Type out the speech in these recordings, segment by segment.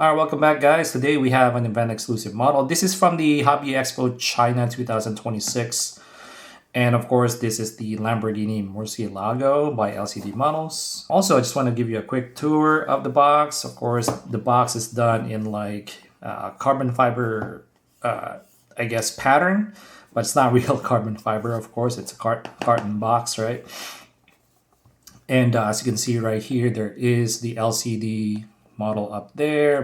Alright, welcome back guys. Today we have an event exclusive model. This is from the Hobby Expo China 2026. And of course, this is the Lamborghini Murcielago by LCD Models. Also, I just want to give you a quick tour of the box. Of course, the box is done in like carbon fiber, I guess, pattern. But it's not real carbon fiber, of course. It's a carton box, right? And as you can see right here, there is the LCD model up there,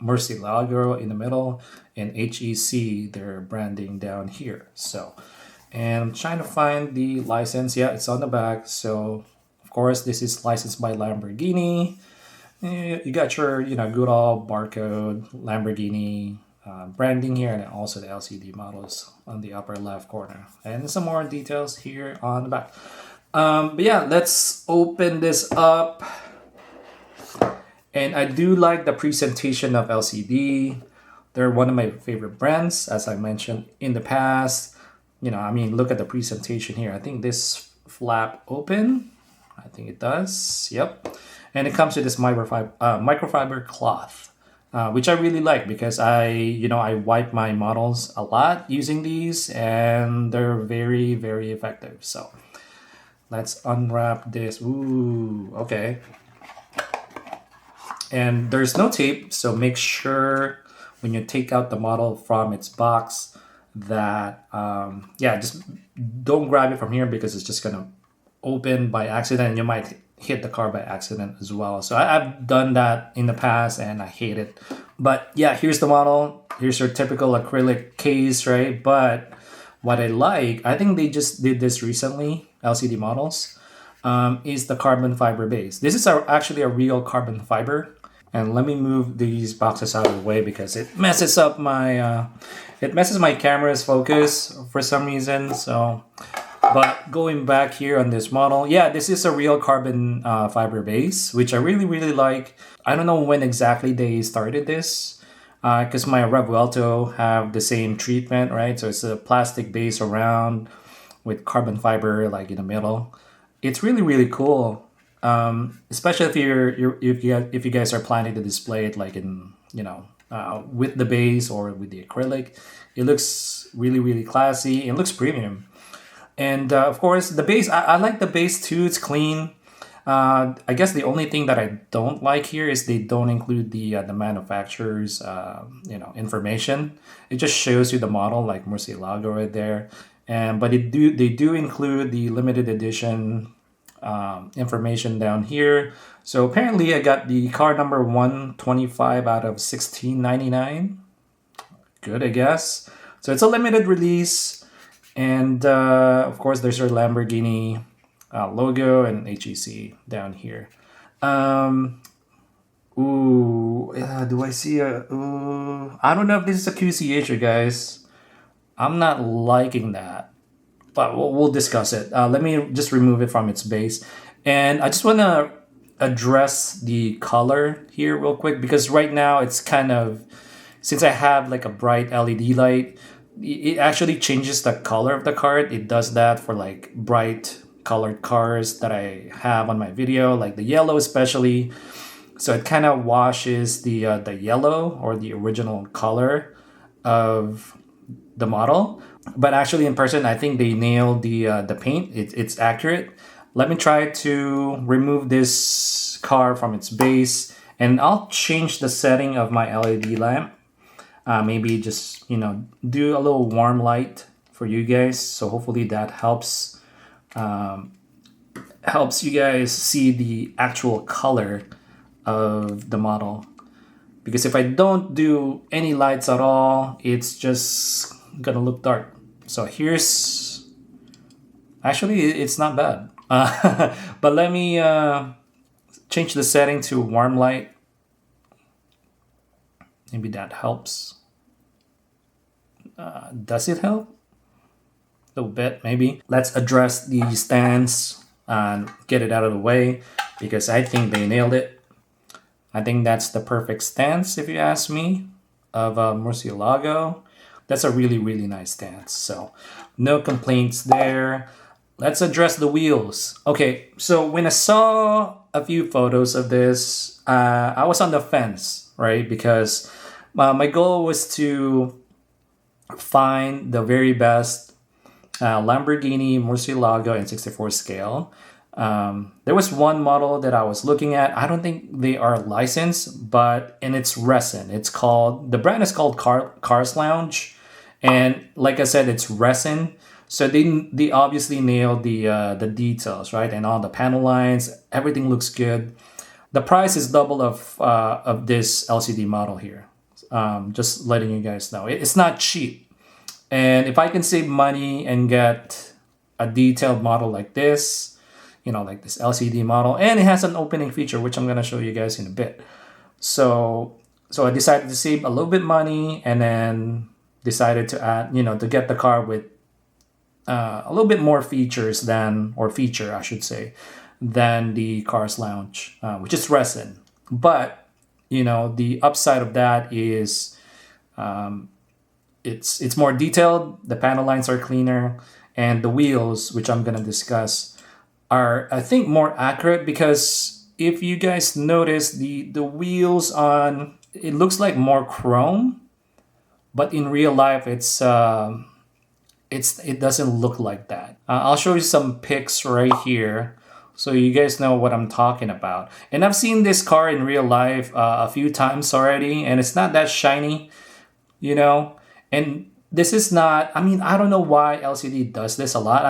Murcielago in the middle, and HEC, their branding down here. So, and I'm trying to find the license. Yeah, it's on the back. So, of course, this is licensed by Lamborghini. You got your, good old barcode, Lamborghini branding here, and also the LCD models on the upper left corner. And some more details here on the back. But yeah, let's open this up. And I do like the presentation of LCD. They're one of my favorite brands, as I mentioned in the past. Look at the presentation here. I think this flap open. I think it does. Yep. And it comes with this microfiber cloth, which I really like because I wipe my models a lot using these, and they're very, very effective. So let's unwrap this. Ooh, okay. And there's no tape, so make sure when you take out the model from its box that, just don't grab it from here because it's just gonna open by accident and you might hit the car by accident as well. So I've done that in the past and I hate it. But yeah, here's the model. Here's your typical acrylic case, right? But what I think they just did this recently, LCD models, is the carbon fiber base. This is actually a real carbon fiber. And let me move these boxes out of the way because it messes up my camera's focus for some reason. So, but going back here on this model, yeah, this is a real carbon fiber base, which I really, really like. I don't know when exactly they started this because my Revuelto have the same treatment, right? So it's a plastic base around with carbon fiber like in the middle. It's really, really cool. Especially if you guys are planning to display it like in with the base or with the acrylic, it looks really, really classy. It looks premium, and of course the base. I like the base too. It's clean. I guess the only thing that I don't like here is they don't include the manufacturer's information. It just shows you the model like Murcielago right there, but they do include the limited edition information down here. So apparently I got the car number 125 out of 1699. Good, I guess. So it's a limited release, and of course there's our Lamborghini logo and HEC down here. Do I see I don't know if this is a QCH, you guys. I'm not liking that. But we'll discuss it. Let me just remove it from its base. And I just want to address the color here real quick because right now it's kind of, since I have like a bright LED light, it actually changes the color of the card. It does that for like bright colored cars that I have on my video, like the yellow especially. So it kind of washes the yellow or the original color of the model. But actually in person, I think they nailed the paint. It's accurate. Let me try to remove this car from its base, and I'll change the setting of my LED lamp. Maybe just do a little warm light for you guys. So hopefully that helps you guys see the actual color of the model. Because if I don't do any lights at all, it's just gonna look dark. So here's, actually it's not bad. But let me change the setting to warm light. Maybe that helps. Does it help? A little bit, maybe. Let's address the stands and get it out of the way because I think they nailed it. I think that's the perfect stance, if you ask me, of Murcielago. That's a really, really nice stance. So no complaints there. let's address the wheels. Okay, so when I saw a few photos of this, I was on the fence, right? Because my goal was to find the very best Lamborghini Murcielago in 64 scale. There was one model that I was looking at. I don't think they are licensed, but and it's resin. It's called, the brand is called Cars Lounge, and like I said, it's resin. So they obviously nailed the details, right, and all the panel lines. Everything looks good. The price is double of this LCD model here. Just letting you guys know, it's not cheap. And if I can save money and get a detailed model like this, like this LCD model, and it has an opening feature, which I'm gonna show you guys in a bit. So I decided to save a little bit money, and then decided to add, to get the car with a little bit more features feature, I should say, than the Cars Lounge, which is resin. But the upside of that is it's more detailed. The panel lines are cleaner, and the wheels, which I'm gonna discuss, are, I think, more accurate, because if you guys notice, the wheels on it looks like more chrome, but in real life it doesn't look like that. I'll show you some pics right here so you guys know what I'm talking about. And I've seen this car in real life a few times already, and it's not that shiny, and this is not, I don't know why LCD does this a lot.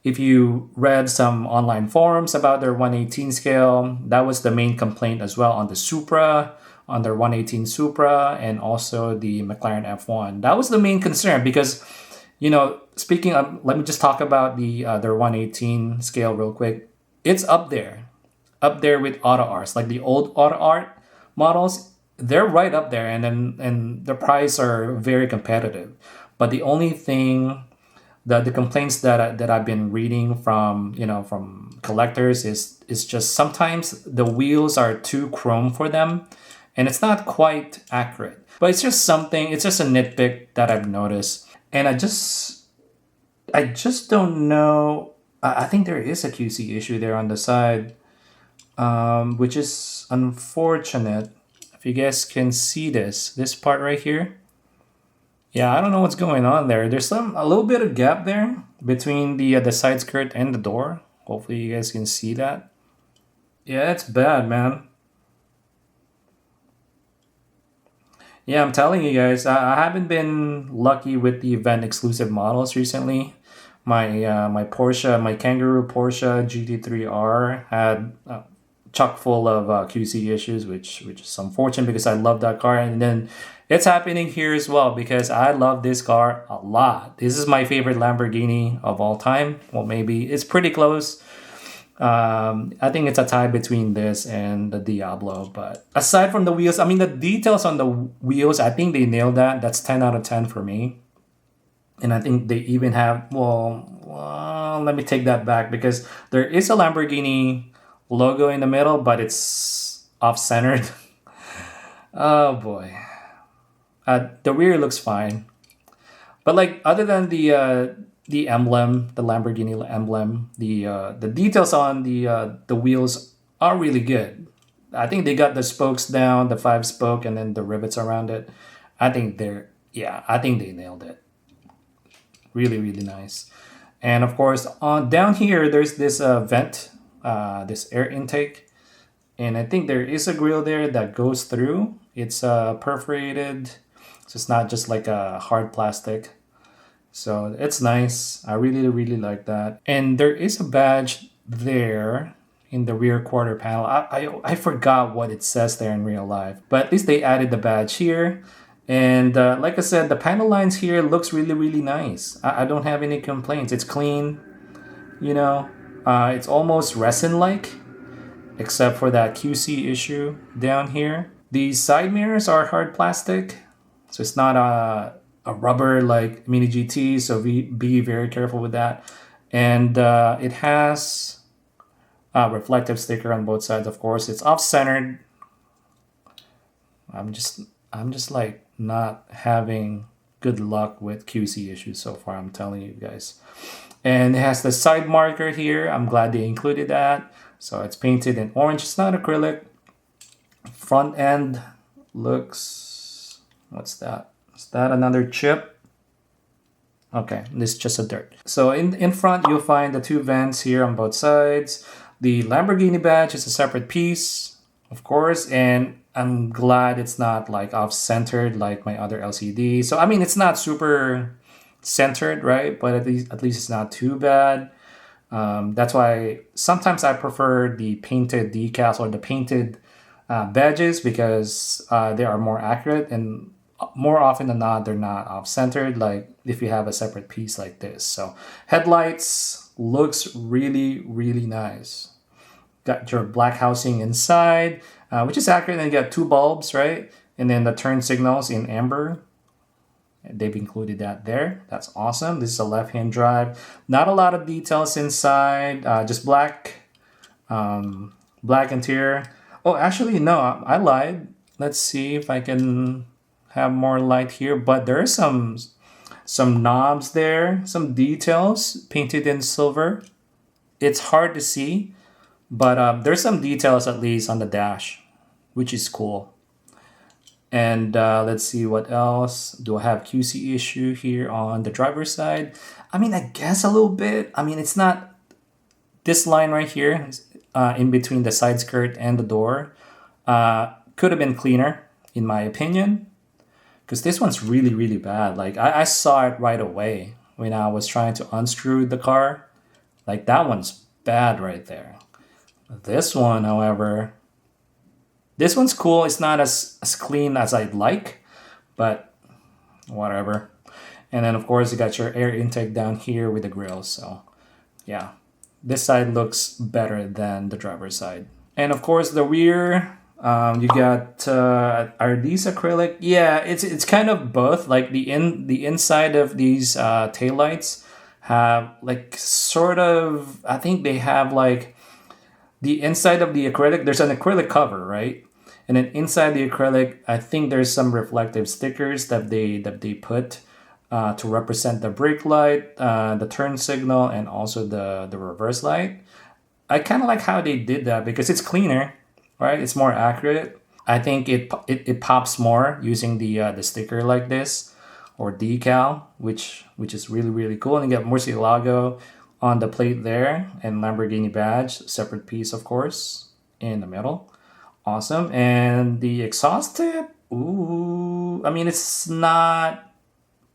If you read some online forums about their 118 scale, that was the main complaint as well on the Supra, on their 118 Supra, and also the McLaren F1. That was the main concern because, speaking of, let me just talk about their 118 scale real quick. It's up there with Auto Arts, like the old Auto Art models. They're right up there, and the price are very competitive. But the only thing, the complaints that I've been reading from from collectors is just sometimes the wheels are too chrome for them, and it's not quite accurate. But it's just a nitpick that I've noticed, and I just don't know. I think there is a QC issue there on the side, which is unfortunate. If you guys can see this part right here. Yeah, I don't know what's going on there. There's a little bit of gap there between the side skirt and the door. Hopefully you guys can see that. Yeah, it's bad, man. Yeah, I'm telling you guys, I haven't been lucky with the event exclusive models recently. My Porsche, my Kangaroo Porsche GT3R had chock full of QC issues, which is unfortunate because I love that car. And then it's happening here as well because I love this car a lot. This is my favorite Lamborghini of all time. Well, maybe it's pretty close. I think it's a tie between this and the Diablo. But aside from the wheels, the details on the wheels, I think they nailed that. That's 10 out of 10 for me. And I think they even have, well, let me take that back because there is a Lamborghini logo in the middle, but it's off-centered. Oh boy. The rear looks fine, but like other than the emblem, the Lamborghini emblem, the details on the wheels are really good. I think they got the spokes down, the 5-spoke, and then the rivets around it. I think they nailed it. Really, really nice. And of course, on down here, there's this vent, this air intake, and I think there is a grill there that goes through. It's perforated, so it's not just like a hard plastic. So it's nice. I really, really like that. And there is a badge there in the rear quarter panel. I forgot what it says there in real life, but at least they added the badge here. And like I said, the panel lines here looks really, really nice. I don't have any complaints. It's clean, it's almost resin-like, except for that QC issue down here. The side mirrors are hard plastic, so it's not a rubber like Mini GT, so be very careful with that. And it has a reflective sticker on both sides, of course. It's off-centered. I'm just like not having good luck with QC issues so far, I'm telling you guys. And it has the side marker here. I'm glad they included that. So it's painted in orange. It's not acrylic. Front end looks, what's that? Is that another chip? Okay, this is just a dirt. So in front, you'll find the 2 vents here on both sides. The Lamborghini badge is a separate piece, of course, and I'm glad it's not like off-centered like my other LCD. So I mean, it's not super centered, right? But at least it's not too bad. That's why sometimes I prefer the painted decals or the painted badges, because they are more accurate, and more often than not, they're not off-centered, like if you have a separate piece like this. So headlights looks really, really nice. Got your black housing inside, which is accurate, and you got 2 bulbs, right? And then the turn signals in amber. They've included that there. That's awesome. This is a left-hand drive. Not a lot of details inside, just black, black interior. Oh, actually, no, I lied. Let's see if I can have more light here. But there are some knobs there, some details painted in silver. It's hard to see, but there's some details at least on the dash, which is cool. And let's see what else. Do I have QC issue here on the driver's side? I mean, I guess a little bit. I mean, it's not this line right here in between the side skirt and the door. Could have been cleaner, in my opinion, because this one's really, really bad. Like I saw it right away when I was trying to unscrew the car. Like that one's bad right there. This one, however, this one's cool. It's not as clean as I'd like, but whatever. And then, of course, you got your air intake down here with the grill. So, yeah, this side looks better than the driver's side. And, of course, the rear, you got, are these acrylic? Yeah, it's kind of both. Like the inside of these taillights have, like, sort of, I think they have, like, the inside of the acrylic, there's an acrylic cover, right? And then inside the acrylic, I think there's some reflective stickers that they put to represent the brake light, the turn signal, and also the reverse light. I kind of like how they did that because it's cleaner, right? It's more accurate. I think it pops more using the sticker like this or decal, which is really, really cool. And you get Murcielago on the plate there, and Lamborghini badge, separate piece, of course, in the middle. Awesome. And the exhaust tip, ooh, I mean, it's not,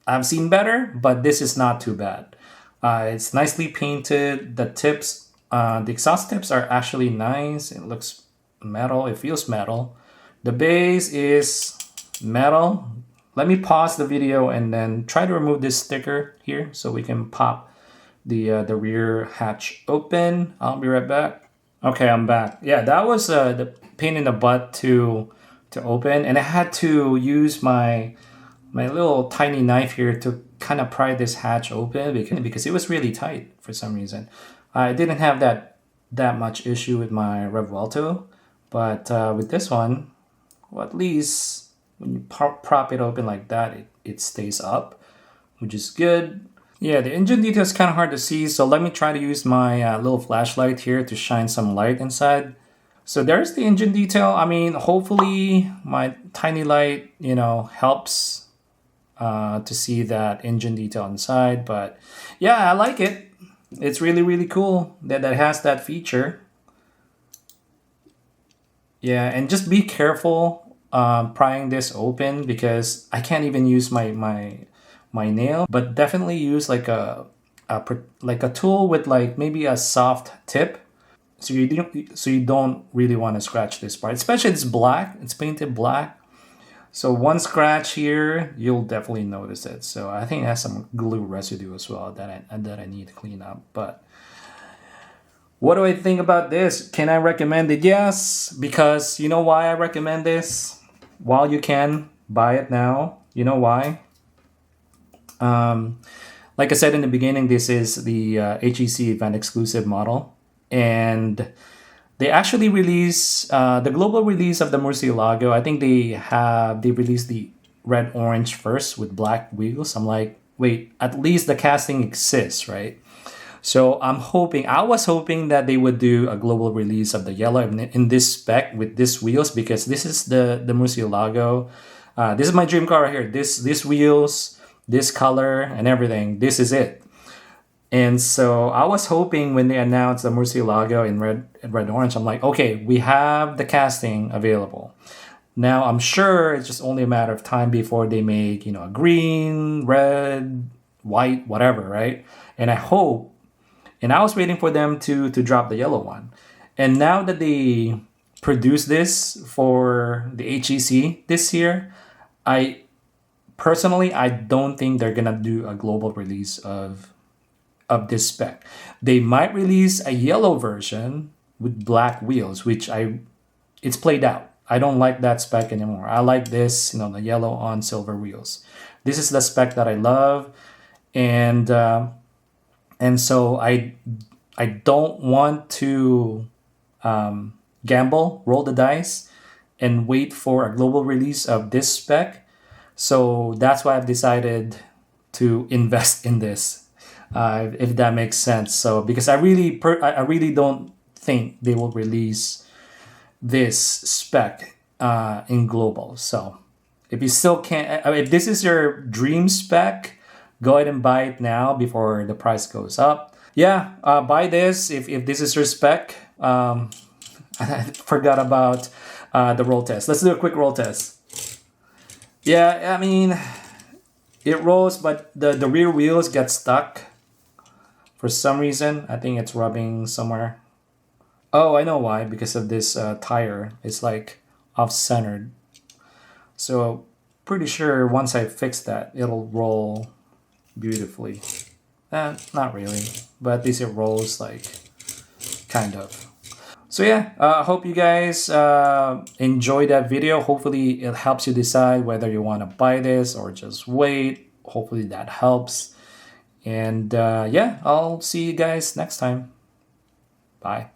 I've seen better, but this is not too bad. It's nicely painted. The tips, the exhaust tips are actually nice. It looks metal. It feels metal. The base is metal. Let me pause the video and then try to remove this sticker here so we can pop the rear hatch open. I'll be right back. Okay, I'm back. Yeah, that was the pain in the butt to open, and I had to use my little tiny knife here to kind of pry this hatch open because it was really tight for some reason. I didn't have that much issue with my Revuelto, but with this one, well, at least when you prop it open like that, it stays up, which is good. Yeah, the engine detail is kind of hard to see, so let me try to use my little flashlight here to shine some light inside. So there's the engine detail. I mean, hopefully my tiny light, helps to see that engine detail inside. But yeah, I like it. It's really, really cool that it has that feature. Yeah, and just be careful prying this open because I can't even use my nail, but definitely use like a tool with like maybe a soft tip, so you don't really want to scratch this part, especially it's black, it's painted black. So one scratch here, you'll definitely notice it. So I think it has some glue residue as well that I need to clean up. But what do I think about this? Can I recommend it? Yes, because you know why I recommend this? While you can, buy it now. You know why? Like I said in the beginning, this is the HEC event exclusive model, and they actually release the global release of the Murcielago. I think they released the red orange first with black wheels. I'm like, wait, at least the casting exists, right? So I was hoping that they would do a global release of the yellow in this spec with these wheels, because this is the Murcielago. This is my dream car right here. This wheels, this color, and everything. This is it. And so I was hoping when they announced the Murcielago in red orange, I'm like, okay, we have the casting available. Now I'm sure it's just only a matter of time before they make, a green, red, white, whatever, right? And I was waiting for them to drop the yellow one. And now that they produce this for the HEC this year, I don't think they're gonna do a global release of this spec. They might release a yellow version with black wheels, which it's played out. I don't like that spec anymore. I like this, the yellow on silver wheels. This is the spec that I love, and so I don't want to gamble, roll the dice, and wait for a global release of this spec. So that's why I've decided to invest in this, if that makes sense. So because I really don't think they will release this spec in global. So if you still can't, if this is your dream spec, go ahead and buy it now before the price goes up. Yeah, buy this if this is your spec. I forgot about the roll test. Let's do a quick roll test. Yeah, I mean, it rolls, but the rear wheels get stuck for some reason. I think it's rubbing somewhere. Oh, I know why. Because of this tire. It's like off-centered. So pretty sure once I fix that, it'll roll beautifully. Not really, but at least it rolls like kind of. So yeah, I hope you guys enjoyed that video. Hopefully it helps you decide whether you want to buy this or just wait. Hopefully that helps. And yeah, I'll see you guys next time. Bye.